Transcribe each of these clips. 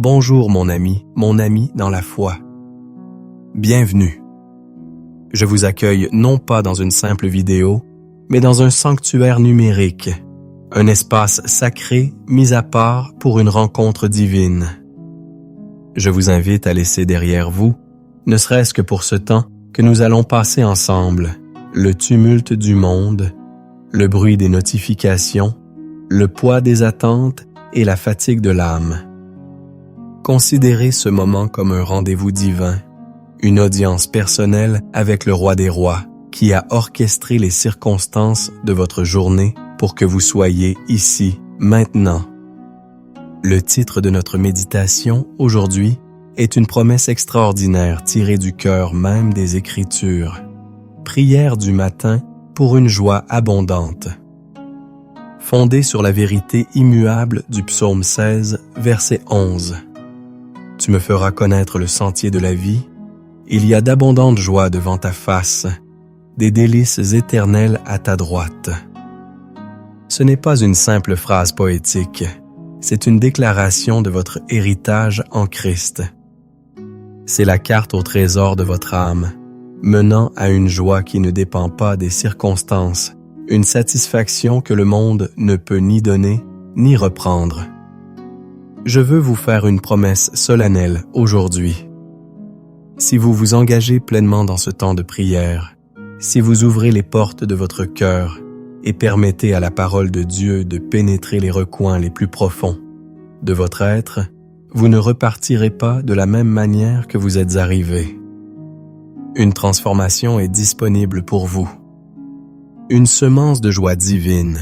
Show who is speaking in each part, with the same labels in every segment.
Speaker 1: Bonjour mon ami dans la foi. Bienvenue. Je vous accueille non pas dans une simple vidéo, mais dans un sanctuaire numérique, un espace sacré mis à part pour une rencontre divine. Je vous invite à laisser derrière vous, ne serait-ce que pour ce temps que nous allons passer ensemble, le tumulte du monde, le bruit des notifications, le poids des attentes et la fatigue de l'âme. Considérez ce moment comme un rendez-vous divin, une audience personnelle avec le Roi des Rois, qui a orchestré les circonstances de votre journée pour que vous soyez ici, maintenant. Le titre de notre méditation aujourd'hui est une promesse extraordinaire tirée du cœur même des Écritures. Prière du matin pour une joie abondante. Fondée sur la vérité immuable du psaume 16, verset 11. Tu me feras connaître le sentier de la vie. Il y a d'abondantes joies devant ta face, des délices éternelles à ta droite. Ce n'est pas une simple phrase poétique, c'est une déclaration de votre héritage en Christ. C'est la carte au trésor de votre âme, menant à une joie qui ne dépend pas des circonstances, une satisfaction que le monde ne peut ni donner ni reprendre. Je veux vous faire une promesse solennelle aujourd'hui. Si vous vous engagez pleinement dans ce temps de prière, si vous ouvrez les portes de votre cœur et permettez à la parole de Dieu de pénétrer les recoins les plus profonds de votre être, vous ne repartirez pas de la même manière que vous êtes arrivé. Une transformation est disponible pour vous. Une semence de joie divine,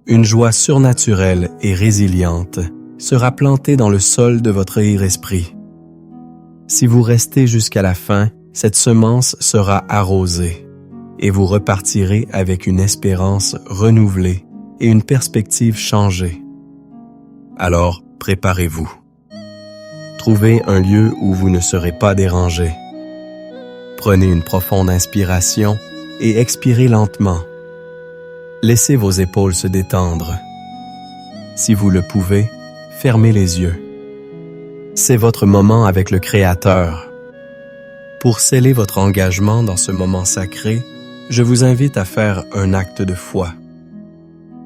Speaker 1: une joie surnaturelle et résiliente sera plantée dans le sol de votre esprit. Si vous restez jusqu'à la fin, cette semence sera arrosée et vous repartirez avec une espérance renouvelée et une perspective changée. Alors, préparez-vous. Trouvez un lieu où vous ne serez pas dérangé. Prenez une profonde inspiration et expirez lentement. Laissez vos épaules se détendre. Si vous le pouvez, fermez les yeux. C'est votre moment avec le Créateur. Pour sceller votre engagement dans ce moment sacré, je vous invite à faire un acte de foi.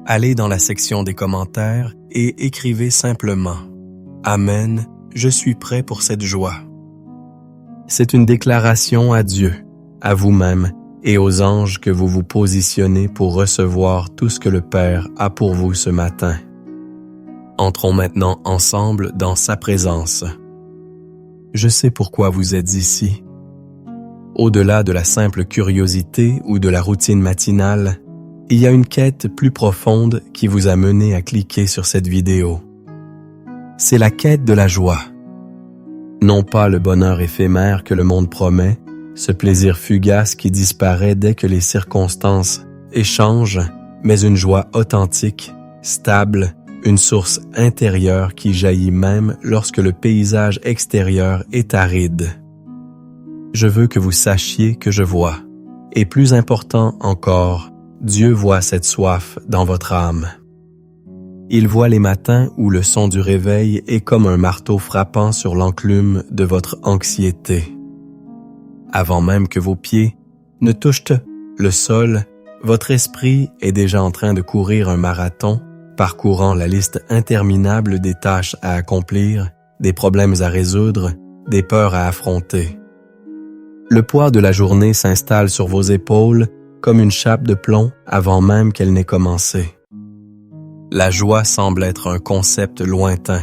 Speaker 1: Allez dans la section des commentaires et écrivez simplement « Amen, je suis prêt pour cette joie ». C'est une déclaration à Dieu, à vous-même et aux anges que vous vous positionnez pour recevoir tout ce que le Père a pour vous ce matin. Entrons maintenant ensemble dans sa présence. Je sais pourquoi vous êtes ici. Au-delà de la simple curiosité ou de la routine matinale, il y a une quête plus profonde qui vous a mené à cliquer sur cette vidéo. C'est la quête de la joie. Non pas le bonheur éphémère que le monde promet, ce plaisir fugace qui disparaît dès que les circonstances échangent, mais une joie authentique, stable, une source intérieure qui jaillit même lorsque le paysage extérieur est aride. Je veux que vous sachiez que je vois, et plus important encore, Dieu voit cette soif dans votre âme. Il voit les matins où le son du réveil est comme un marteau frappant sur l'enclume de votre anxiété. Avant même que vos pieds ne touchent le sol, votre esprit est déjà en train de courir un marathon, parcourant la liste interminable des tâches à accomplir, des problèmes à résoudre, des peurs à affronter. Le poids de la journée s'installe sur vos épaules comme une chape de plomb avant même qu'elle n'ait commencé. La joie semble être un concept lointain,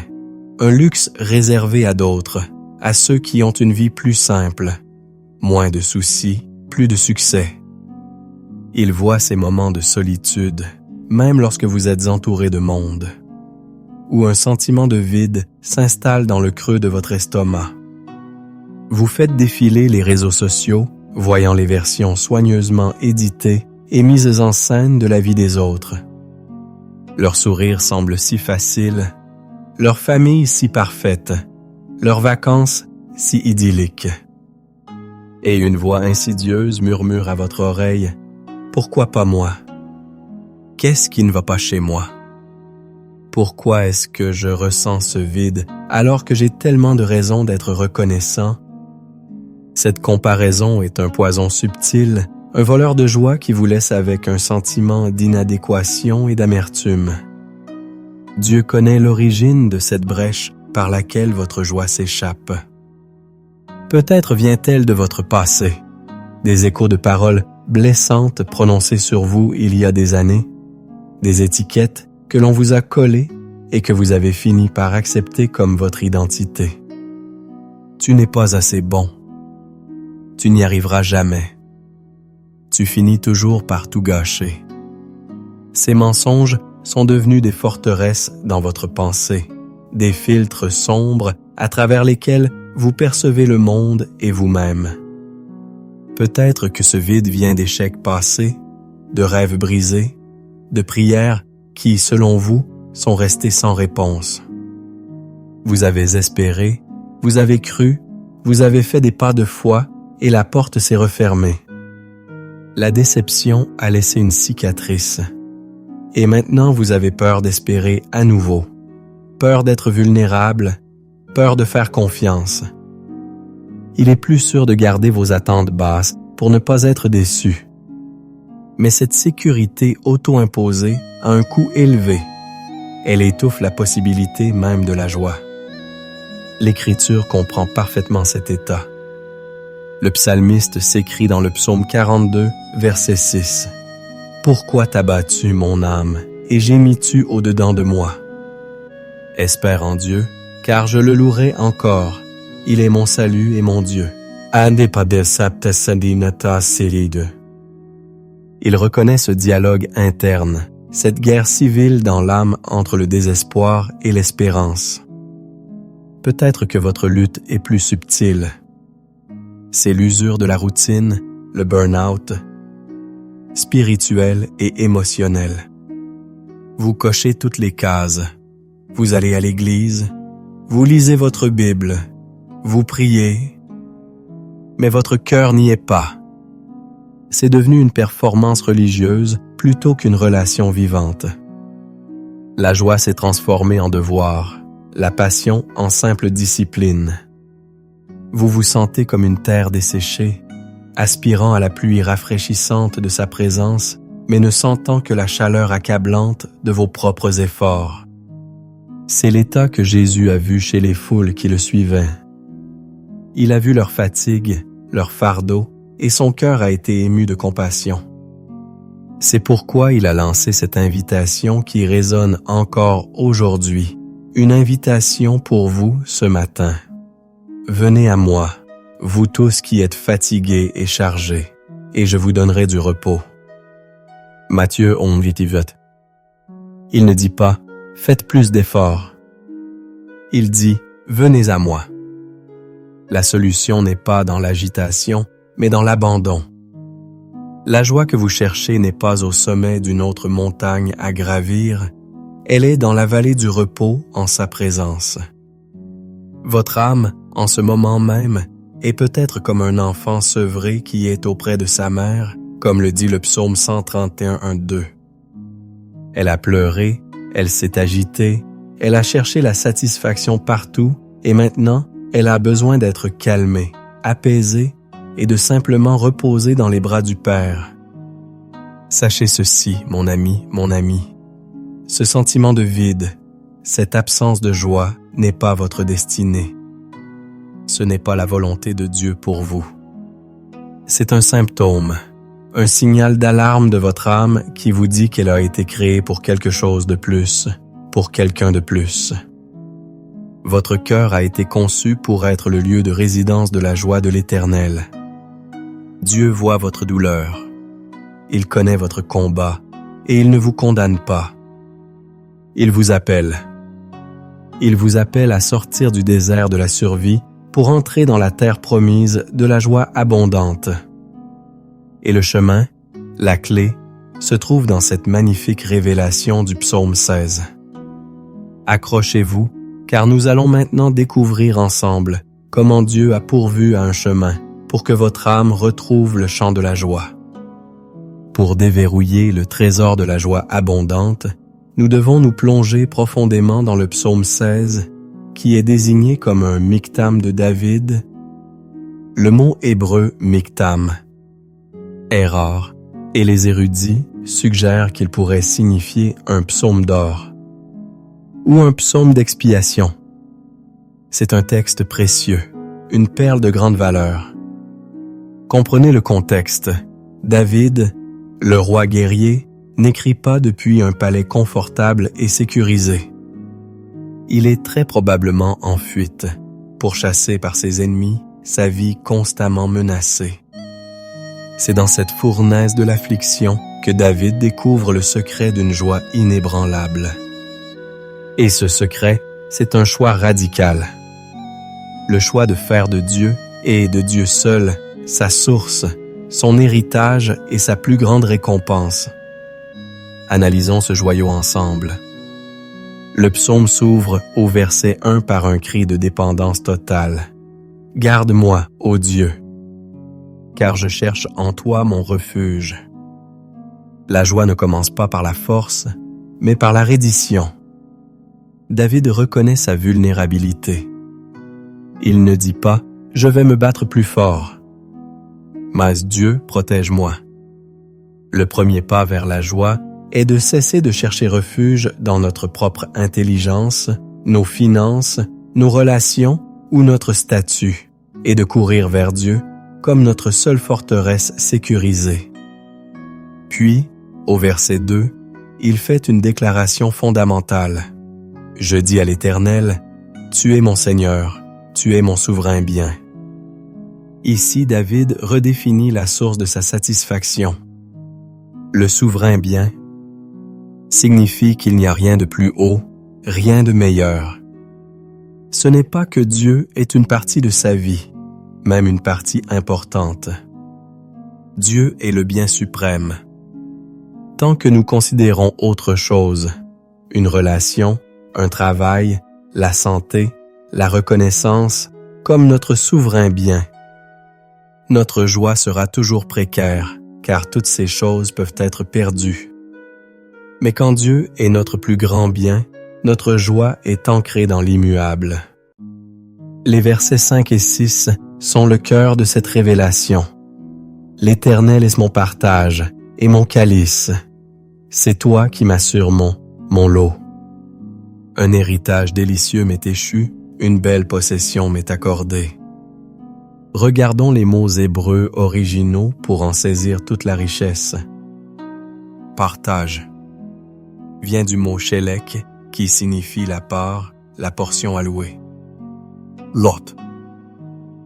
Speaker 1: un luxe réservé à d'autres, à ceux qui ont une vie plus simple, moins de soucis, plus de succès. Il voit ces moments de solitude, même lorsque vous êtes entouré de monde, où un sentiment de vide s'installe dans le creux de votre estomac. Vous faites défiler les réseaux sociaux, voyant les versions soigneusement éditées et mises en scène de la vie des autres. Leur sourire semble si facile, leur famille si parfaite, leurs vacances si idylliques. Et une voix insidieuse murmure à votre oreille « Pourquoi pas moi ? Qu'est-ce qui ne va pas chez moi ?» Pourquoi est-ce que je ressens ce vide alors que j'ai tellement de raisons d'être reconnaissant? Cette comparaison est un poison subtil, un voleur de joie qui vous laisse avec un sentiment d'inadéquation et d'amertume. Dieu connaît l'origine de cette brèche par laquelle votre joie s'échappe. Peut-être vient-elle de votre passé, des échos de paroles blessantes prononcées sur vous il y a des années, des étiquettes que l'on vous a collées et que vous avez fini par accepter comme votre identité. Tu n'es pas assez bon. Tu n'y arriveras jamais. Tu finis toujours par tout gâcher. Ces mensonges sont devenus des forteresses dans votre pensée, des filtres sombres à travers lesquels vous percevez le monde et vous-même. Peut-être que ce vide vient d'échecs passés, de rêves brisés, de prières qui, selon vous, sont restées sans réponse. Vous avez espéré, vous avez cru, vous avez fait des pas de foi et la porte s'est refermée. La déception a laissé une cicatrice. Et maintenant vous avez peur d'espérer à nouveau, peur d'être vulnérable, peur de faire confiance. Il est plus sûr de garder vos attentes basses pour ne pas être déçu. Mais cette sécurité auto-imposée a un coût élevé. Elle étouffe la possibilité même de la joie. L'Écriture comprend parfaitement cet état. Le psalmiste s'écrie dans le psaume 42, verset 6. « Pourquoi t'abattu, mon âme, et gémis-tu au-dedans de moi? Espère en Dieu, car je le louerai encore. Il est mon salut et mon Dieu. » Il reconnaît ce dialogue interne, cette guerre civile dans l'âme entre le désespoir et l'espérance. Peut-être que votre lutte est plus subtile. C'est l'usure de la routine, le burn-out, spirituel et émotionnel. Vous cochez toutes les cases. Vous allez à l'église, vous lisez votre Bible, vous priez, mais votre cœur n'y est pas. C'est devenu une performance religieuse plutôt qu'une relation vivante. La joie s'est transformée en devoir, la passion en simple discipline. Vous vous sentez comme une terre desséchée, aspirant à la pluie rafraîchissante de sa présence, mais ne sentant que la chaleur accablante de vos propres efforts. C'est l'état que Jésus a vu chez les foules qui le suivaient. Il a vu leur fatigue, leur fardeau, et son cœur a été ému de compassion. C'est pourquoi il a lancé cette invitation qui résonne encore aujourd'hui, une invitation pour vous ce matin. Venez à moi, vous tous qui êtes fatigués et chargés, et je vous donnerai du repos. Matthieu 11:28. Il ne dit pas « Faites plus d'efforts ». Il dit « Venez à moi ». La solution n'est pas dans l'agitation, mais dans l'abandon. La joie que vous cherchez n'est pas au sommet d'une autre montagne à gravir, elle est dans la vallée du repos en sa présence. Votre âme, en ce moment même, est peut-être comme un enfant sevré qui est auprès de sa mère, comme le dit le psaume 131:2. Elle a pleuré, elle s'est agitée, elle a cherché la satisfaction partout et maintenant, elle a besoin d'être calmée, apaisée et de simplement reposer dans les bras du Père. Sachez ceci, mon ami, mon amie. Ce sentiment de vide, cette absence de joie n'est pas votre destinée. Ce n'est pas la volonté de Dieu pour vous. C'est un symptôme, un signal d'alarme de votre âme qui vous dit qu'elle a été créée pour quelque chose de plus, pour quelqu'un de plus. Votre cœur a été conçu pour être le lieu de résidence de la joie de l'Éternel. Dieu voit votre douleur. Il connaît votre combat et il ne vous condamne pas. Il vous appelle. Il vous appelle à sortir du désert de la survie pour entrer dans la terre promise de la joie abondante. Et le chemin, la clé, se trouve dans cette magnifique révélation du psaume 16. Accrochez-vous, car nous allons maintenant découvrir ensemble comment Dieu a pourvu à un chemin pour que votre âme retrouve le chant de la joie. Pour déverrouiller le trésor de la joie abondante, nous devons nous plonger profondément dans le psaume 16, qui est désigné comme un miktam de David. Le mot hébreu miktam est rare, et les érudits suggèrent qu'il pourrait signifier un psaume d'or ou un psaume d'expiation. C'est un texte précieux, une perle de grande valeur. Comprenez le contexte. David, le roi guerrier, n'écrit pas depuis un palais confortable et sécurisé. Il est très probablement en fuite, pourchassé par ses ennemis, sa vie constamment menacée. C'est dans cette fournaise de l'affliction que David découvre le secret d'une joie inébranlable. Et ce secret, c'est un choix radical. Le choix de faire de Dieu, et de Dieu seul, sa source, son héritage et sa plus grande récompense. Analysons ce joyau ensemble. Le psaume s'ouvre au verset 1 par un cri de dépendance totale. « Garde-moi, ô Dieu, car je cherche en toi mon refuge. » La joie ne commence pas par la force, mais par la reddition. David reconnaît sa vulnérabilité. Il ne dit pas « Je vais me battre plus fort », mais « Dieu, protège-moi ». Le premier pas vers la joie est de cesser de chercher refuge dans notre propre intelligence, nos finances, nos relations ou notre statut, et de courir vers Dieu comme notre seule forteresse sécurisée. Puis, au verset 2, il fait une déclaration fondamentale. « Je dis à l'Éternel, tu es mon Seigneur, tu es mon souverain bien. » Ici, David redéfinit la source de sa satisfaction. Le souverain bien signifie qu'il n'y a rien de plus haut, rien de meilleur. Ce n'est pas que Dieu est une partie de sa vie, même une partie importante. Dieu est le bien suprême. Tant que nous considérons autre chose, une relation, un travail, la santé, la reconnaissance, comme notre souverain bien, notre joie sera toujours précaire, car toutes ces choses peuvent être perdues. Mais quand Dieu est notre plus grand bien, notre joie est ancrée dans l'immuable. Les versets 5 et 6 sont le cœur de cette révélation. L'Éternel est mon partage et mon calice. C'est toi qui m'assures mon lot. Un héritage délicieux m'est échu, une belle possession m'est accordée. Regardons les mots hébreux originaux pour en saisir toute la richesse. Partage vient du mot shelek, qui signifie la part, la portion allouée. Lot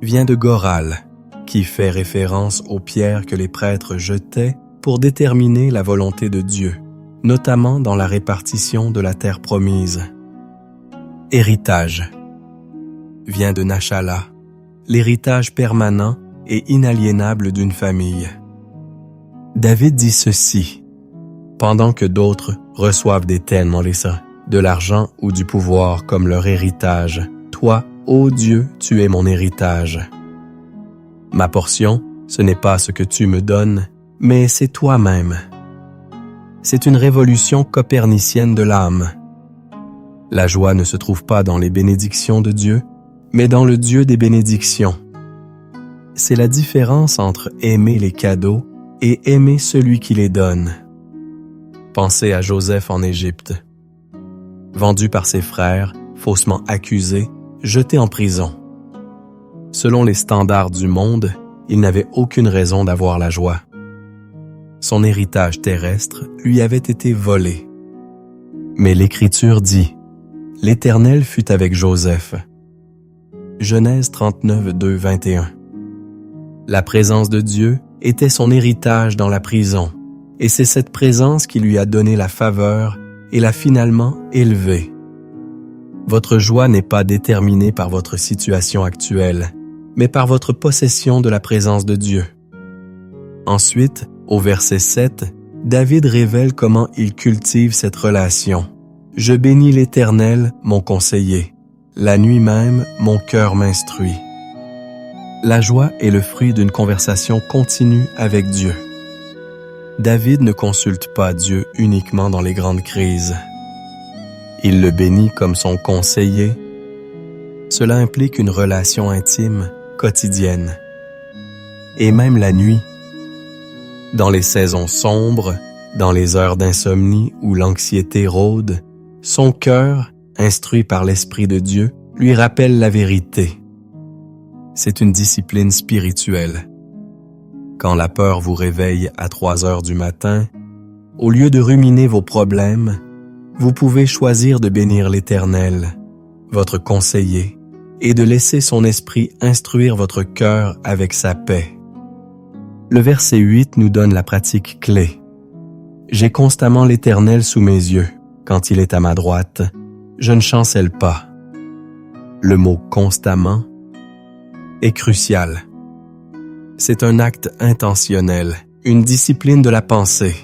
Speaker 1: vient de goral, qui fait référence aux pierres que les prêtres jetaient pour déterminer la volonté de Dieu, notamment dans la répartition de la terre promise. Héritage vient de Nashala, l'héritage permanent et inaliénable d'une famille. David dit ceci: pendant que d'autres reçoivent des tenmolissa, de l'argent ou du pouvoir comme leur héritage, toi, ô Dieu, tu es mon héritage. Ma portion, ce n'est pas ce que tu me donnes, mais c'est toi-même. C'est une révolution copernicienne de l'âme. La joie ne se trouve pas dans les bénédictions de Dieu, mais dans le Dieu des bénédictions. C'est la différence entre aimer les cadeaux et aimer celui qui les donne. Pensez à Joseph en Égypte. Vendu par ses frères, faussement accusé, jeté en prison. Selon les standards du monde, il n'avait aucune raison d'avoir la joie. Son héritage terrestre lui avait été volé. Mais l'Écriture dit: « L'Éternel fut avec Joseph. » Genèse 39, 2, 21. La présence de Dieu était son héritage dans la prison, et c'est cette présence qui lui a donné la faveur et l'a finalement élevé. Votre joie n'est pas déterminée par votre situation actuelle, mais par votre possession de la présence de Dieu. Ensuite, au verset 7, David révèle comment il cultive cette relation. « Je bénis l'Éternel, mon conseiller. La nuit même, mon cœur m'instruit. » La joie est le fruit d'une conversation continue avec Dieu. David ne consulte pas Dieu uniquement dans les grandes crises, Il le bénit comme son conseiller. Cela implique une relation intime, quotidienne. Et même la nuit. Dans les saisons sombres, dans les heures d'insomnie où l'anxiété rôde, son cœur, instruit par l'Esprit de Dieu, lui rappelle la vérité. C'est une discipline spirituelle. Quand la peur vous réveille à 3 heures du matin, au lieu de ruminer vos problèmes, vous pouvez choisir de bénir l'Éternel, votre conseiller, et de laisser son esprit instruire votre cœur avec sa paix. Le verset 8 nous donne la pratique clé. J'ai constamment l'Éternel sous mes yeux. Quand il est à ma droite, je ne chancelle pas. Le mot « constamment » est crucial. C'est un acte intentionnel, une discipline de la pensée.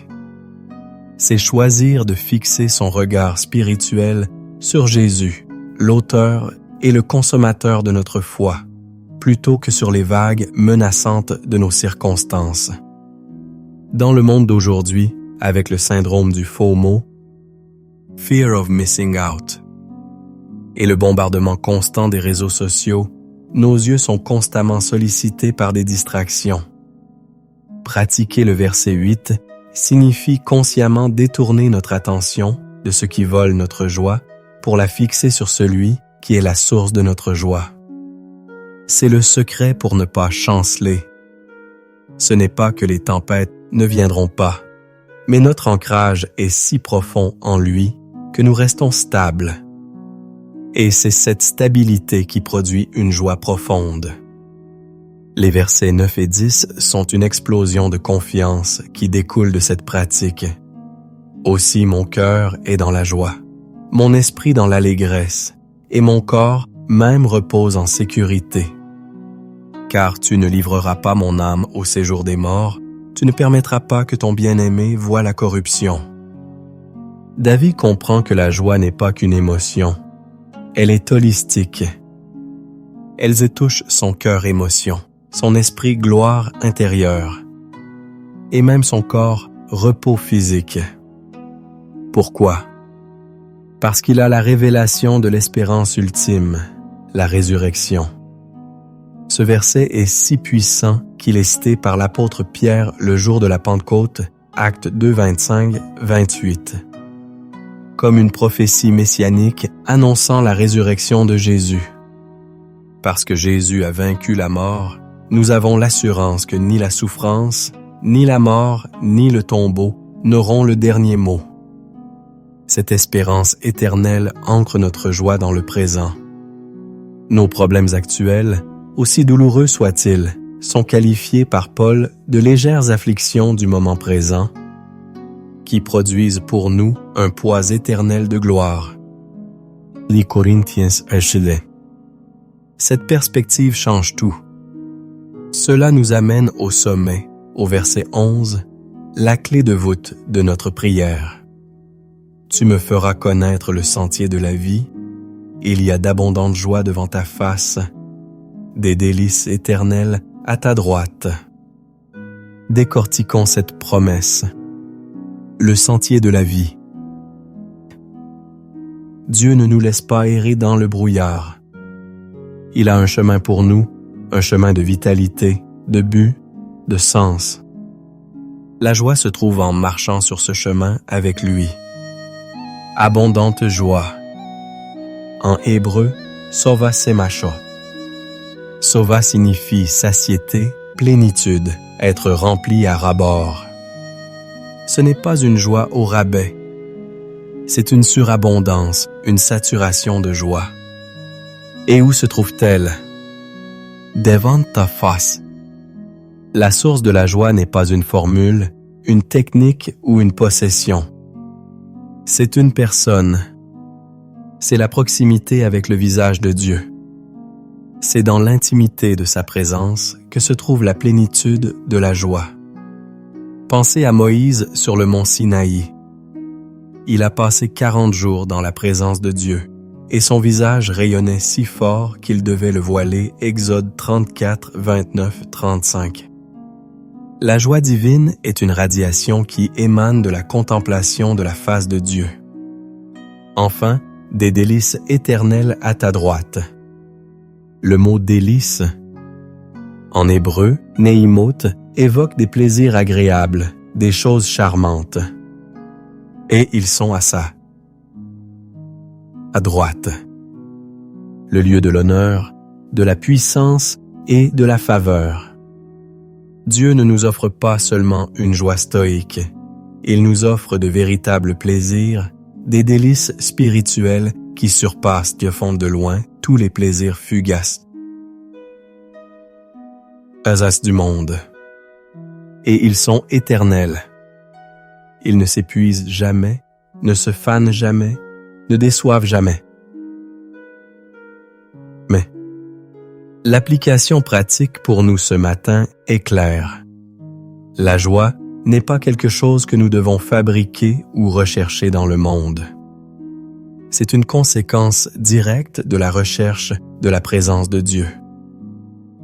Speaker 1: C'est choisir de fixer son regard spirituel sur Jésus, l'auteur et le consommateur de notre foi, plutôt que sur les vagues menaçantes de nos circonstances. Dans le monde d'aujourd'hui, avec le syndrome du FOMO, Fear of Missing Out, et le bombardement constant des réseaux sociaux, nos yeux sont constamment sollicités par des distractions. Pratiquer le verset 8 signifie consciemment détourner notre attention de ce qui vole notre joie pour la fixer sur celui qui est la source de notre joie. C'est le secret pour ne pas chanceler. Ce n'est pas que les tempêtes ne viendront pas, mais notre ancrage est si profond en lui que nous restons stables. Et c'est cette stabilité qui produit une joie profonde. Les versets 9 et 10 sont une explosion de confiance qui découle de cette pratique. Aussi mon cœur est dans la joie, mon esprit dans l'allégresse, et mon corps même repose en sécurité. Car tu ne livreras pas mon âme au séjour des morts, tu ne permettras pas que ton bien-aimé voie la corruption. David comprend que la joie n'est pas qu'une émotion. Elle est holistique. Elle touche son cœur émotion, son esprit gloire intérieure, et même son corps repos physique. Pourquoi? Parce qu'il a la révélation de l'espérance ultime, la résurrection. Ce verset est si puissant qu'il est cité par l'apôtre Pierre le jour de la Pentecôte, Actes 2, 25-28. Comme une prophétie messianique annonçant la résurrection de Jésus. Parce que Jésus a vaincu la mort, nous avons l'assurance que ni la souffrance, ni la mort, ni le tombeau n'auront le dernier mot. Cette espérance éternelle ancre notre joie dans le présent. Nos problèmes actuels, aussi douloureux soient-ils, sont qualifiés par Paul de légères afflictions du moment présent, qui produisent pour nous un poids éternel de gloire. Les Corinthiens achevés. Cette perspective change tout. Cela nous amène au sommet, au verset 11, la clé de voûte de notre prière. Tu me feras connaître le sentier de la vie, il y a d'abondantes joies devant ta face, des délices éternelles à ta droite. Décortiquons cette promesse. Le sentier de la vie. Dieu ne nous laisse pas errer dans le brouillard. Il a un chemin pour nous, un chemin de vitalité, de but, de sens. La joie se trouve en marchant sur ce chemin avec lui. Abondante joie. En hébreu, sova semacha. Sova signifie satiété, plénitude, être rempli à ras-bord. Ce n'est pas une joie au rabais. C'est une surabondance, une saturation de joie. Et où se trouve-t-elle? Devant ta face. La source de la joie n'est pas une formule, une technique ou une possession. C'est une personne. C'est la proximité avec le visage de Dieu. C'est dans l'intimité de sa présence que se trouve la plénitude de la joie. Pensez à Moïse sur le mont Sinaï. Il a passé 40 jours dans la présence de Dieu, et son visage rayonnait si fort qu'il devait le voiler. Exode 34, 29, 35. La joie divine est une radiation qui émane de la contemplation de la face de Dieu. Enfin, des délices éternelles à ta droite. Le mot délice, en hébreu, neimot, évoque des plaisirs agréables, des choses charmantes. Et ils sont à ça. À droite. Le lieu de l'honneur, de la puissance et de la faveur. Dieu ne nous offre pas seulement une joie stoïque. Il nous offre de véritables plaisirs, des délices spirituelles qui surpassent de fond de loin tous les plaisirs fugaces du monde. Et ils sont éternels. Ils ne s'épuisent jamais, ne se fanent jamais, ne déçoivent jamais. Mais l'application pratique pour nous ce matin est claire. La joie n'est pas quelque chose que nous devons fabriquer ou rechercher dans le monde. C'est une conséquence directe de la recherche de la présence de Dieu.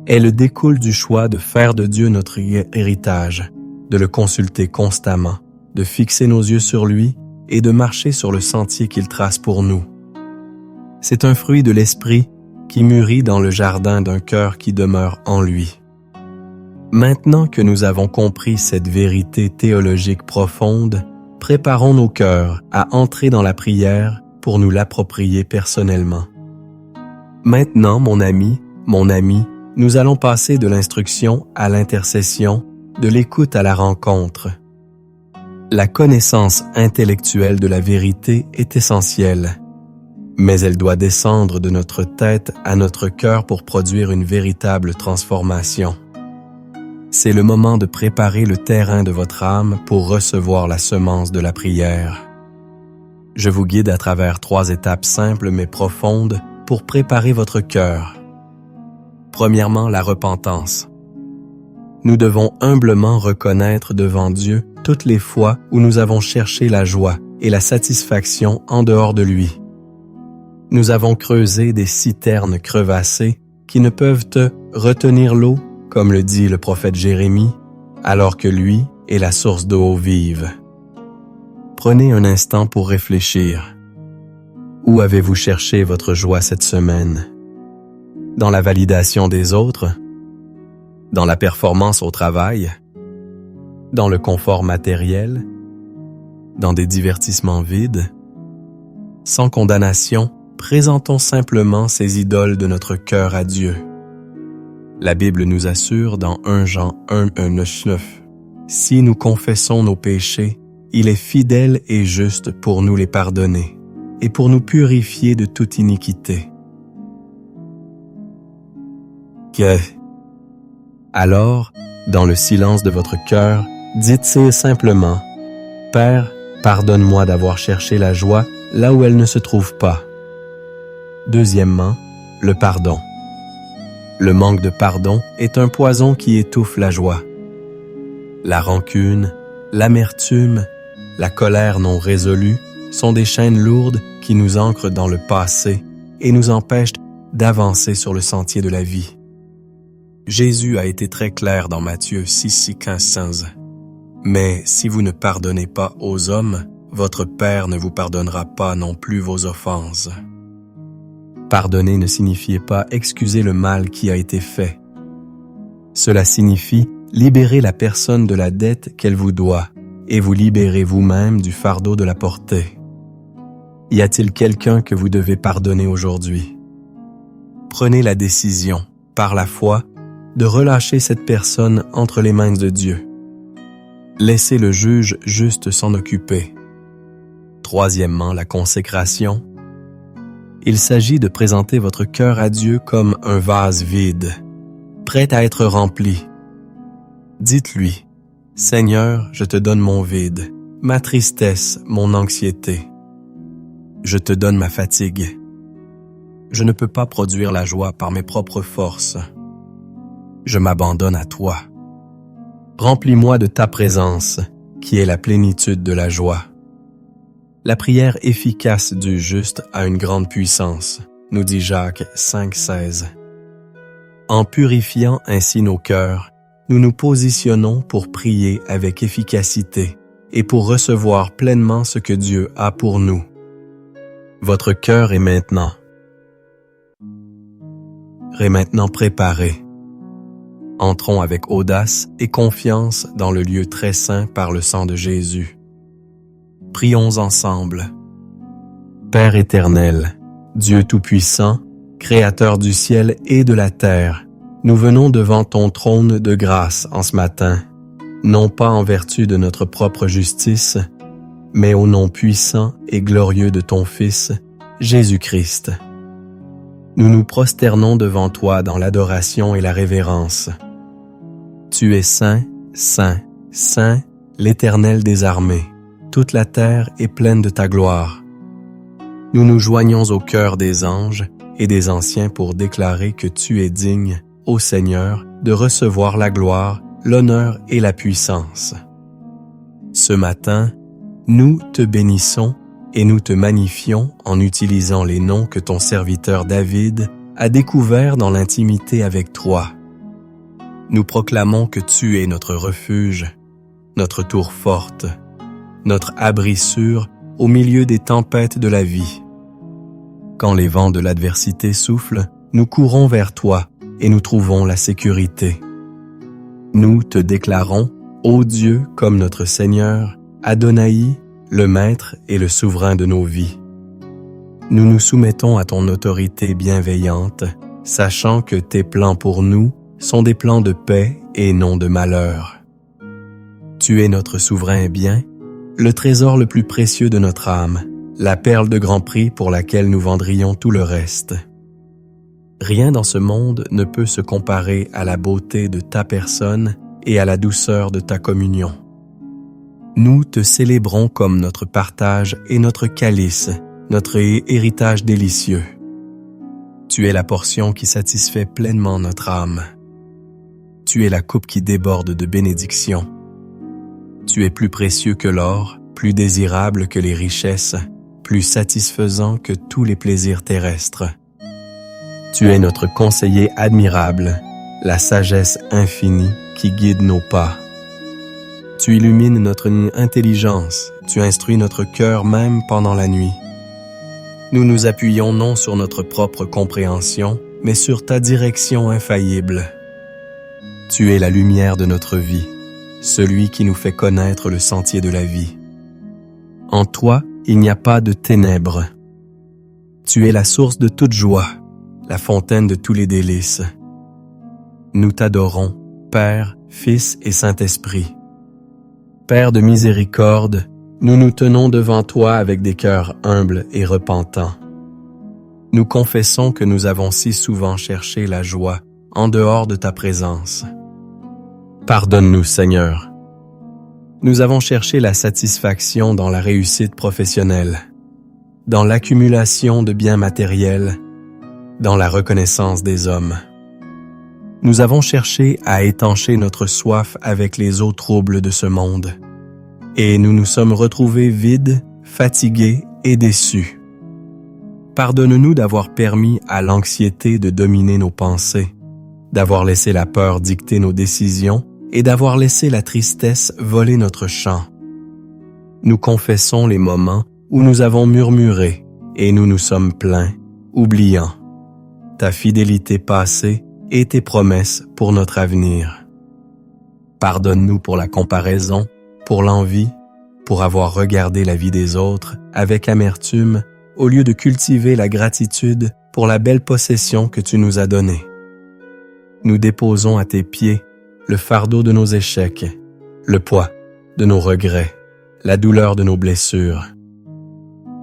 Speaker 1: Elle découle du choix de faire de Dieu notre héritage, de le consulter constamment, de fixer nos yeux sur lui et de marcher sur le sentier qu'il trace pour nous. C'est un fruit de l'esprit qui mûrit dans le jardin d'un cœur qui demeure en lui. Maintenant que nous avons compris cette vérité théologique profonde, préparons nos cœurs à entrer dans la prière pour nous l'approprier personnellement. Maintenant, mon ami, nous allons passer de l'instruction à l'intercession, de l'écoute à la rencontre. La connaissance intellectuelle de la vérité est essentielle, mais elle doit descendre de notre tête à notre cœur pour produire une véritable transformation. C'est le moment de préparer le terrain de votre âme pour recevoir la semence de la prière. Je vous guide à travers 3 étapes simples mais profondes pour préparer votre cœur. Premièrement, la repentance. Nous devons humblement reconnaître devant Dieu toutes les fois où nous avons cherché la joie et la satisfaction en dehors de lui. Nous avons creusé des citernes crevassées qui ne peuvent retenir l'eau, comme le dit le prophète Jérémie, alors que lui est la source d'eau vive. Prenez un instant pour réfléchir. Où avez-vous cherché votre joie cette semaine? Dans la validation des autres? Dans la performance au travail? Dans le confort matériel? Dans des divertissements vides? Sans condamnation, présentons simplement ces idoles de notre cœur à Dieu. La Bible nous assure dans 1 Jean 1:9, « Si nous confessons nos péchés, il est fidèle et juste pour nous les pardonner et pour nous purifier de toute iniquité. » Alors, dans le silence de votre cœur, dites simplement, « Père, pardonne-moi d'avoir cherché la joie là où elle ne se trouve pas. » Deuxièmement, le pardon. Le manque de pardon est un poison qui étouffe la joie. La rancune, l'amertume, la colère non résolue sont des chaînes lourdes qui nous ancrent dans le passé et nous empêchent d'avancer sur le sentier de la vie. Jésus a été très clair dans Matthieu 6:15. « Mais si vous ne pardonnez pas aux hommes, votre Père ne vous pardonnera pas non plus vos offenses. » Pardonner ne signifiait pas excuser le mal qui a été fait. Cela signifie libérer la personne de la dette qu'elle vous doit et vous libérer vous-même du fardeau de la porter. Y a-t-il quelqu'un que vous devez pardonner aujourd'hui? Prenez la décision, par la foi, de relâcher cette personne entre les mains de Dieu. Laissez le juge juste s'en occuper. Troisièmement, la consécration. Il s'agit de présenter votre cœur à Dieu comme un vase vide, prêt à être rempli. Dites-lui, « Seigneur, je te donne mon vide, ma tristesse, mon anxiété. Je te donne ma fatigue. Je ne peux pas produire la joie par mes propres forces. Je m'abandonne à toi. Remplis-moi de ta présence, qui est la plénitude de la joie. » La prière efficace du juste a une grande puissance, nous dit Jacques 5:16. En purifiant ainsi nos cœurs, nous nous positionnons pour prier avec efficacité et pour recevoir pleinement ce que Dieu a pour nous. Votre cœur est maintenant préparé. Entrons avec audace et confiance dans le lieu très saint par le sang de Jésus. Prions ensemble. Père éternel, Dieu Tout-Puissant, Créateur du ciel et de la terre, nous venons devant ton trône de grâce en ce matin, non pas en vertu de notre propre justice, mais au nom puissant et glorieux de ton Fils, Jésus-Christ. Nous nous prosternons devant toi dans l'adoration et la révérence. Tu es saint, saint, saint, l'Éternel des armées. Toute la terre est pleine de ta gloire. Nous nous joignons au chœur des anges et des anciens pour déclarer que tu es digne, ô Seigneur, de recevoir la gloire, l'honneur et la puissance. Ce matin, nous te bénissons et nous te magnifions en utilisant les noms que ton serviteur David a découverts dans l'intimité avec toi. Nous proclamons que tu es notre refuge, notre tour forte, notre abri sûr au milieu des tempêtes de la vie. Quand les vents de l'adversité soufflent, nous courons vers toi et nous trouvons la sécurité. Nous te déclarons, ô Dieu, comme notre Seigneur, Adonai, le Maître et le Souverain de nos vies. Nous nous soumettons à ton autorité bienveillante, sachant que tes plans pour nous sont des plans de paix et non de malheur. Tu es notre souverain bien, le trésor le plus précieux de notre âme, la perle de grand prix pour laquelle nous vendrions tout le reste. Rien dans ce monde ne peut se comparer à la beauté de ta personne et à la douceur de ta communion. Nous te célébrons comme notre partage et notre calice, notre héritage délicieux. Tu es la portion qui satisfait pleinement notre âme. Tu es la coupe qui déborde de bénédictions. Tu es plus précieux que l'or, plus désirable que les richesses, plus satisfaisant que tous les plaisirs terrestres. Tu es notre conseiller admirable, la sagesse infinie qui guide nos pas. Tu illumines notre intelligence, tu instruis notre cœur même pendant la nuit. Nous nous appuyons non sur notre propre compréhension, mais sur ta direction infaillible. Tu es la lumière de notre vie, celui qui nous fait connaître le sentier de la vie. En toi, il n'y a pas de ténèbres. Tu es la source de toute joie, la fontaine de tous les délices. Nous t'adorons, Père, Fils et Saint-Esprit. Père de miséricorde, nous nous tenons devant toi avec des cœurs humbles et repentants. Nous confessons que nous avons si souvent cherché la joie en dehors de ta présence. Pardonne-nous, Seigneur. Nous avons cherché la satisfaction dans la réussite professionnelle, dans l'accumulation de biens matériels, dans la reconnaissance des hommes. Nous avons cherché à étancher notre soif avec les eaux troubles de ce monde, et nous nous sommes retrouvés vides, fatigués et déçus. Pardonne-nous d'avoir permis à l'anxiété de dominer nos pensées, d'avoir laissé la peur dicter nos décisions et d'avoir laissé la tristesse voler notre chant. Nous confessons les moments où nous avons murmuré et nous nous sommes plaints, oubliant ta fidélité passée et tes promesses pour notre avenir. Pardonne-nous pour la comparaison, pour l'envie, pour avoir regardé la vie des autres avec amertume au lieu de cultiver la gratitude pour la belle possession que tu nous as donnée. Nous déposons à tes pieds le fardeau de nos échecs, le poids de nos regrets, la douleur de nos blessures.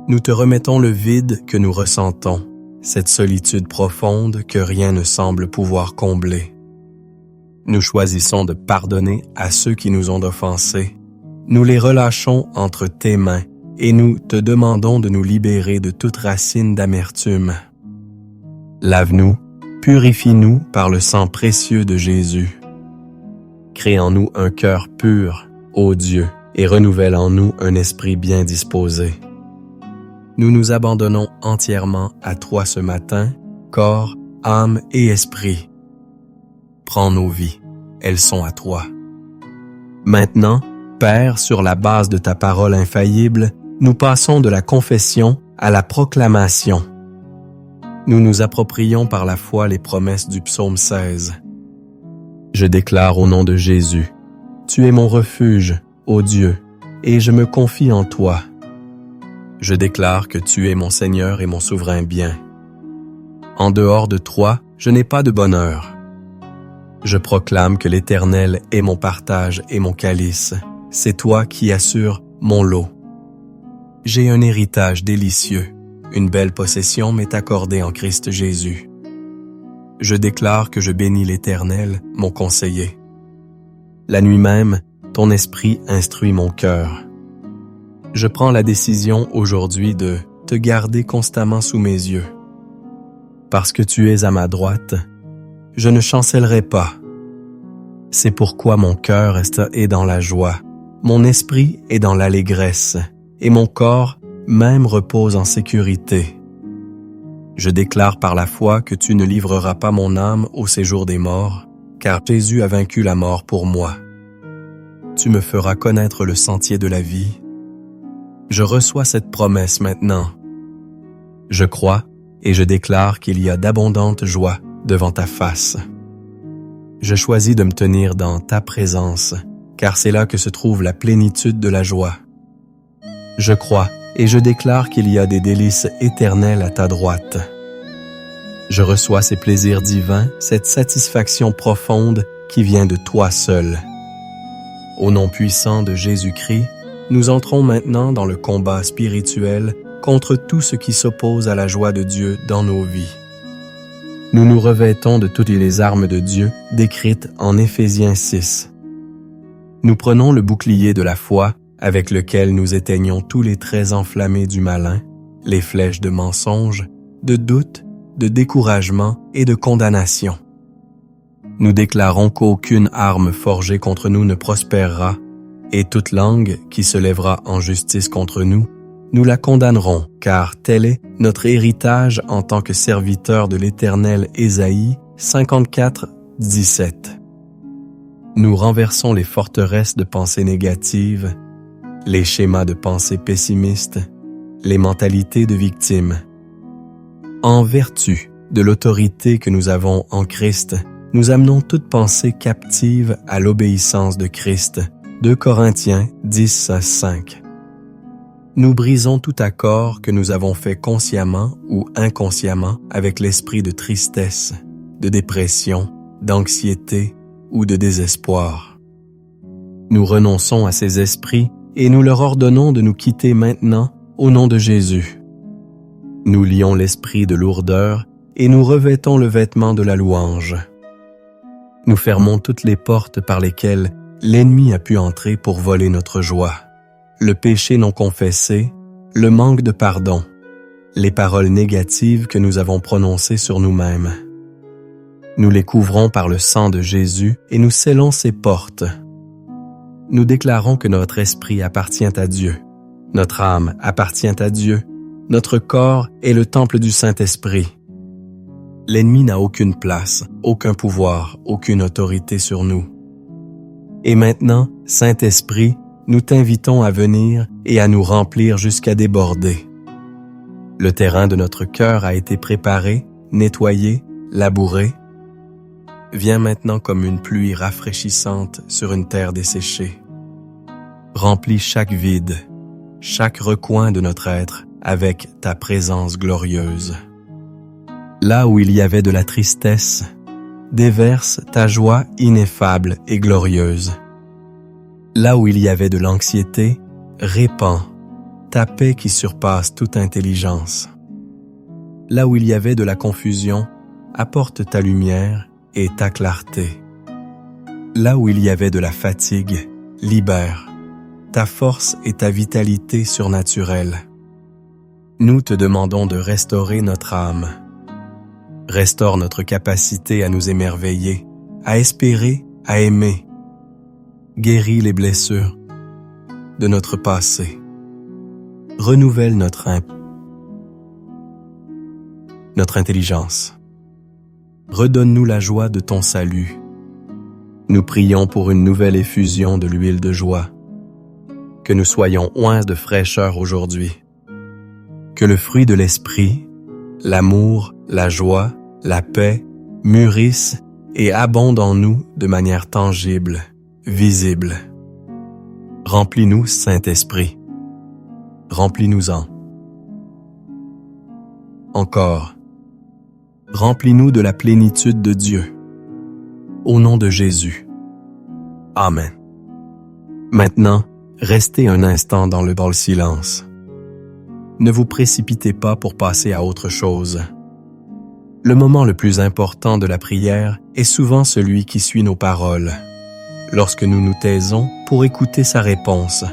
Speaker 1: Nous te remettons le vide que nous ressentons, cette solitude profonde que rien ne semble pouvoir combler. Nous choisissons de pardonner à ceux qui nous ont offensés. Nous les relâchons entre tes mains et nous te demandons de nous libérer de toute racine d'amertume. Lave-nous, purifie-nous par le sang précieux de Jésus. Crée en nous un cœur pur, ô Dieu, et renouvelle en nous un esprit bien disposé. Nous nous abandonnons entièrement à toi ce matin, corps, âme et esprit. Prends nos vies, elles sont à toi. Maintenant, Père, sur la base de ta parole infaillible, nous passons de la confession à la proclamation. Nous nous approprions par la foi les promesses du psaume 16. Je déclare au nom de Jésus, tu es mon refuge, ô Dieu, et je me confie en toi. Je déclare que tu es mon Seigneur et mon souverain bien. En dehors de toi, je n'ai pas de bonheur. Je proclame que l'Éternel est mon partage et mon calice. C'est toi qui assures mon lot. J'ai un héritage délicieux. Une belle possession m'est accordée en Christ Jésus. Je déclare que je bénis l'Éternel, mon conseiller. La nuit même, ton esprit instruit mon cœur. Je prends la décision aujourd'hui de te garder constamment sous mes yeux. Parce que tu es à ma droite, je ne chancellerai pas. C'est pourquoi mon cœur est dans la joie, mon esprit est dans l'allégresse, et mon corps même repose en sécurité. Je déclare par la foi que tu ne livreras pas mon âme au séjour des morts, car Jésus a vaincu la mort pour moi. Tu me feras connaître le sentier de la vie. Je reçois cette promesse maintenant. Je crois et je déclare qu'il y a d'abondantes joies devant ta face. Je choisis de me tenir dans ta présence, car c'est là que se trouve la plénitude de la joie. Je crois et je déclare qu'il y a des délices éternelles à ta droite. Je reçois ces plaisirs divins, cette satisfaction profonde qui vient de toi seul. Au nom puissant de Jésus-Christ, nous entrons maintenant dans le combat spirituel contre tout ce qui s'oppose à la joie de Dieu dans nos vies. Nous nous revêtons de toutes les armes de Dieu décrites en Éphésiens 6. Nous prenons le bouclier de la foi avec lequel nous éteignons tous les traits enflammés du malin, les flèches de mensonge, de doute, de découragement et de condamnation. Nous déclarons qu'aucune arme forgée contre nous ne prospérera, et toute langue qui se lèvera en justice contre nous, nous la condamnerons, car tel est notre héritage en tant que serviteurs de l'Éternel. Ésaïe 54, 17. Nous renversons les forteresses de pensées négatives, les schémas de pensée pessimistes, les mentalités de victimes. En vertu de l'autorité que nous avons en Christ, nous amenons toute pensée captive à l'obéissance de Christ. 2 Corinthiens 10, 5. Nous brisons tout accord que nous avons fait consciemment ou inconsciemment avec l'esprit de tristesse, de dépression, d'anxiété ou de désespoir. Nous renonçons à ces esprits et nous leur ordonnons de nous quitter maintenant au nom de Jésus. Nous lions l'esprit de lourdeur et nous revêtons le vêtement de la louange. Nous fermons toutes les portes par lesquelles l'ennemi a pu entrer pour voler notre joie. Le péché non confessé, le manque de pardon, les paroles négatives que nous avons prononcées sur nous-mêmes. Nous les couvrons par le sang de Jésus et nous scellons ces portes. Nous déclarons que notre esprit appartient à Dieu, notre âme appartient à Dieu, notre corps est le temple du Saint-Esprit. L'ennemi n'a aucune place, aucun pouvoir, aucune autorité sur nous. Et maintenant, Saint-Esprit, nous t'invitons à venir et à nous remplir jusqu'à déborder. Le terrain de notre cœur a été préparé, nettoyé, labouré. Viens maintenant comme une pluie rafraîchissante sur une terre desséchée. Remplis chaque vide, chaque recoin de notre être avec ta présence glorieuse. Là où il y avait de la tristesse, déverse ta joie ineffable et glorieuse. Là où il y avait de l'anxiété, répands ta paix qui surpasse toute intelligence. Là où il y avait de la confusion, apporte ta lumière et ta clarté. Là où il y avait de la fatigue, libère ta force et ta vitalité surnaturelle. Nous te demandons de restaurer notre âme. Restaure notre capacité à nous émerveiller, à espérer, à aimer. Guéris les blessures de notre passé. Renouvelle notre intelligence. Redonne-nous la joie de ton salut. Nous prions pour une nouvelle effusion de l'huile de joie. Que nous soyons oints de fraîcheur aujourd'hui. Que le fruit de l'esprit, l'amour, la joie, la paix, mûrissent et abondent en nous de manière tangible, visible. Remplis-nous, Saint-Esprit. Remplis-nous-en. Encore. Remplis-nous de la plénitude de Dieu. Au nom de Jésus. Amen. Maintenant, restez un instant dans le silence. Ne vous précipitez pas pour passer à autre chose. Le moment le plus important de la prière est souvent celui qui suit nos paroles, lorsque nous nous taisons pour écouter sa réponse.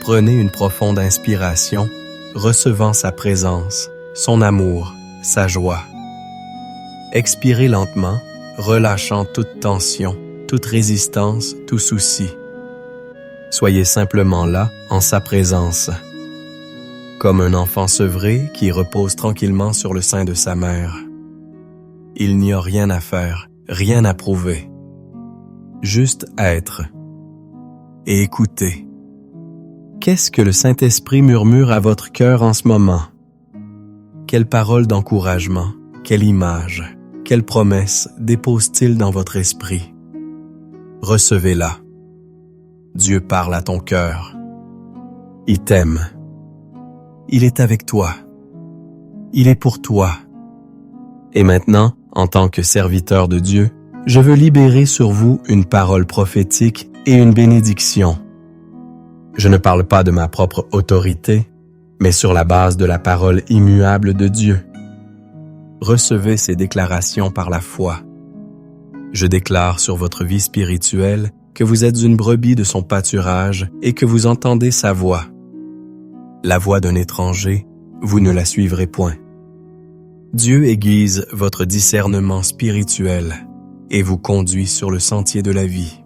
Speaker 1: Prenez une profonde inspiration, recevant sa présence, son amour, sa joie. Expirez lentement, relâchant toute tension, toute résistance, tout souci. Soyez simplement là, en sa présence. Comme un enfant sevré qui repose tranquillement sur le sein de sa mère. Il n'y a rien à faire, rien à prouver. Juste être. Et écouter. Qu'est-ce que le Saint-Esprit murmure à votre cœur en ce moment? Quelle parole d'encouragement, quelle image, quelle promesse dépose-t-il dans votre esprit? Recevez-la. Dieu parle à ton cœur. Il t'aime. Il est avec toi. Il est pour toi. Et maintenant, en tant que serviteur de Dieu, je veux libérer sur vous une parole prophétique et une bénédiction. Je ne parle pas de ma propre autorité, mais sur la base de la parole immuable de Dieu. Recevez ces déclarations par la foi. Je déclare sur votre vie spirituelle que vous êtes une brebis de son pâturage et que vous entendez sa voix. La voix d'un étranger, vous ne la suivrez point. Dieu aiguise votre discernement spirituel et vous conduit sur le sentier de la vie.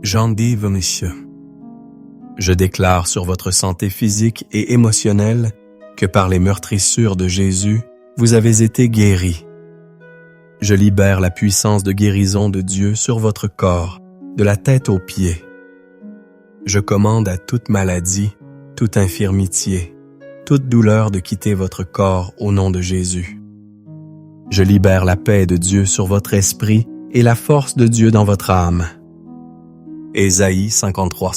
Speaker 1: J'en dis, monsieur. Je déclare sur votre santé physique et émotionnelle que par les meurtrissures de Jésus, vous avez été guéris. Je libère la puissance de guérison de Dieu sur votre corps, de la tête aux pieds. Je commande à toute maladie, toute infirmité, toute douleur de quitter votre corps au nom de Jésus. Je libère la paix de Dieu sur votre esprit et la force de Dieu dans votre âme. Ésaïe 53.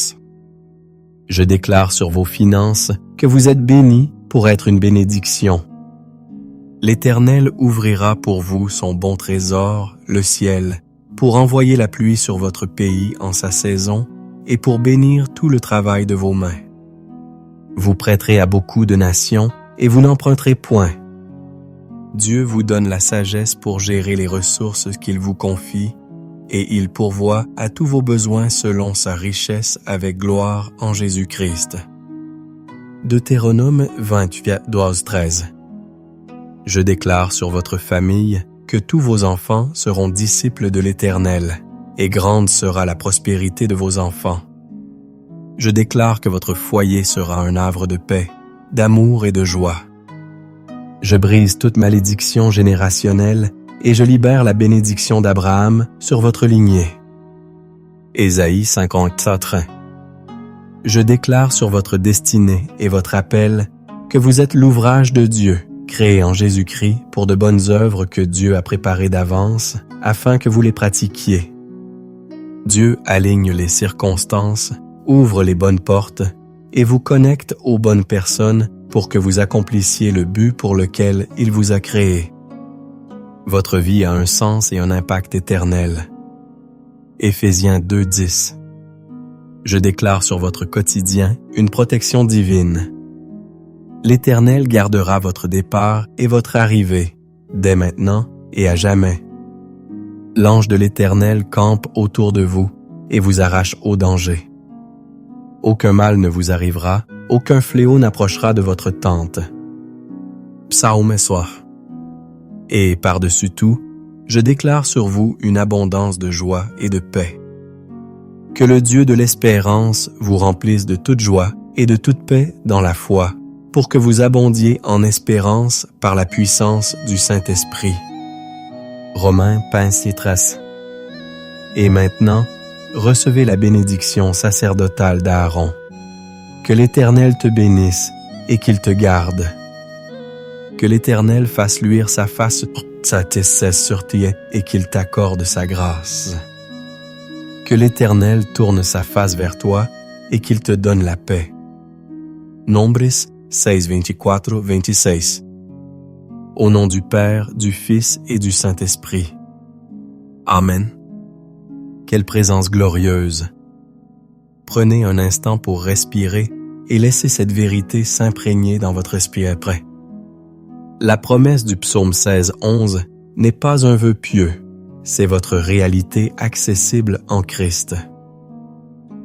Speaker 1: Je déclare sur vos finances que vous êtes bénis pour être une bénédiction. L'Éternel ouvrira pour vous son bon trésor, le ciel, pour envoyer la pluie sur votre pays en sa saison et pour bénir tout le travail de vos mains. Vous prêterez à beaucoup de nations et vous n'emprunterez point. Dieu vous donne la sagesse pour gérer les ressources qu'il vous confie et il pourvoit à tous vos besoins selon sa richesse avec gloire en Jésus-Christ. Deutéronome 28, 13. Je déclare sur votre famille que tous vos enfants seront disciples de l'Éternel et grande sera la prospérité de vos enfants. Je déclare que votre foyer sera un havre de paix, d'amour et de joie. Je brise toute malédiction générationnelle et je libère la bénédiction d'Abraham sur votre lignée. Ésaïe 54. Je déclare sur votre destinée et votre appel que vous êtes l'ouvrage de Dieu, créé en Jésus-Christ pour de bonnes œuvres que Dieu a préparées d'avance afin que vous les pratiquiez. Dieu aligne les circonstances, ouvre les bonnes portes et vous connecte aux bonnes personnes pour que vous accomplissiez le but pour lequel il vous a créé. Votre vie a un sens et un impact éternel. Éphésiens 2:10. Je déclare sur votre quotidien une protection divine. L'Éternel gardera votre départ et votre arrivée, dès maintenant et à jamais. L'ange de l'Éternel campe autour de vous et vous arrache au danger. Aucun mal ne vous arrivera, aucun fléau n'approchera de votre tente. Psaume soir. Et par-dessus tout, je déclare sur vous une abondance de joie et de paix. Que le Dieu de l'espérance vous remplisse de toute joie et de toute paix dans la foi, pour que vous abondiez en espérance par la puissance du Saint-Esprit. Romains 15:13. Et maintenant, recevez la bénédiction sacerdotale d'Aaron. Que l'Éternel te bénisse et qu'il te garde. Que l'Éternel fasse luire sa face sur toi et qu'il t'accorde sa grâce. Que l'Éternel tourne sa face vers toi et qu'il te donne la paix. Nombres 6:24-26. Au nom du Père, du Fils et du Saint-Esprit. Amen. Quelle présence glorieuse! Prenez un instant pour respirer et laissez cette vérité s'imprégner dans votre esprit après. La promesse du psaume 16:11 n'est pas un vœu pieux, c'est votre réalité accessible en Christ.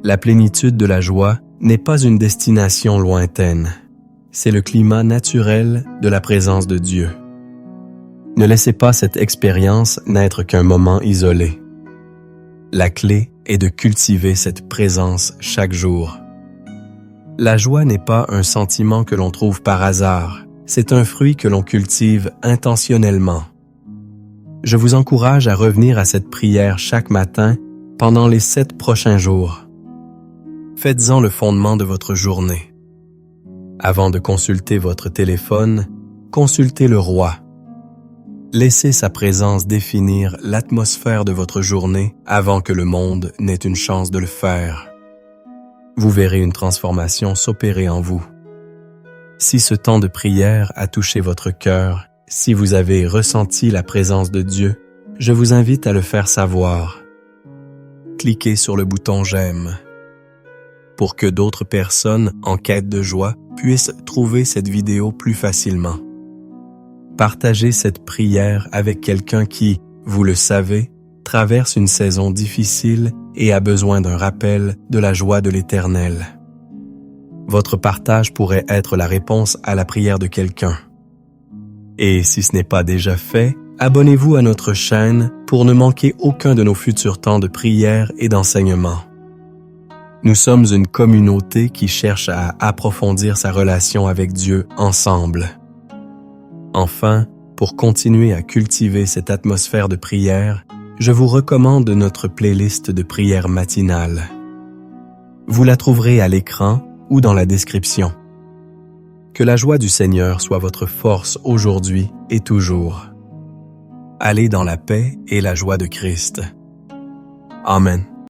Speaker 1: La plénitude de la joie n'est pas une destination lointaine, c'est le climat naturel de la présence de Dieu. Ne laissez pas cette expérience n'être qu'un moment isolé. La clé est de cultiver cette présence chaque jour. La joie n'est pas un sentiment que l'on trouve par hasard, c'est un fruit que l'on cultive intentionnellement. Je vous encourage à revenir à cette prière chaque matin pendant les 7 prochains jours. Faites-en le fondement de votre journée. Avant de consulter votre téléphone, consultez le roi. Laissez sa présence définir l'atmosphère de votre journée avant que le monde n'ait une chance de le faire. Vous verrez une transformation s'opérer en vous. Si ce temps de prière a touché votre cœur, si vous avez ressenti la présence de Dieu, je vous invite à le faire savoir. Cliquez sur le bouton « J'aime » pour que d'autres personnes en quête de joie puissent trouver cette vidéo plus facilement. Partagez cette prière avec quelqu'un qui, vous le savez, traverse une saison difficile et a besoin d'un rappel de la joie de l'Éternel. Votre partage pourrait être la réponse à la prière de quelqu'un. Et si ce n'est pas déjà fait, abonnez-vous à notre chaîne pour ne manquer aucun de nos futurs temps de prière et d'enseignement. Nous sommes une communauté qui cherche à approfondir sa relation avec Dieu ensemble. Enfin, pour continuer à cultiver cette atmosphère de prière, je vous recommande notre playlist de prière matinale. Vous la trouverez à l'écran ou dans la description. Que la joie du Seigneur soit votre force aujourd'hui et toujours. Allez dans la paix et la joie de Christ. Amen.